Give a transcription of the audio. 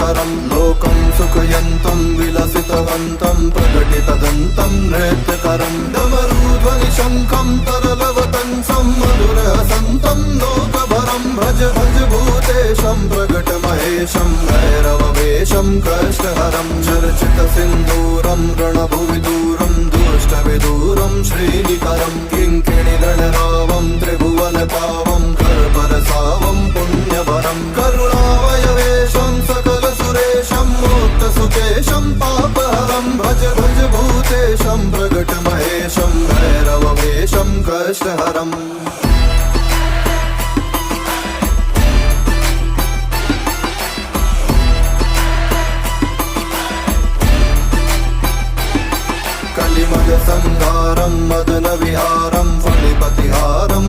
कष्टहरं लोकं सुखयन्तं विलसितवन्तं प्रकटितदन्तं नृत्यकरं डमरूध्वनि शङ्खं तरलवतंसं मधुरहसन्तं लोकभरं भज भज भूतेशं प्रकटमहेशं भैरववेशं कष्टहरं चर्चितसिन्दूरं रणभुवि दूरं दुष्टविदूरं श्रीनिकरं किङ्किणिगणरावं त्रिभुवनपावं कर्परसावं पुण्यवरं करुणावयवेशं सकलसुरेशं मोक्तसुकेशं पापहरं भज भज भूतेशं प्रकटमहेशं भैरववेशं कष्टहरम् कलिमग संहारं मदन विहारं फणिपतिहारं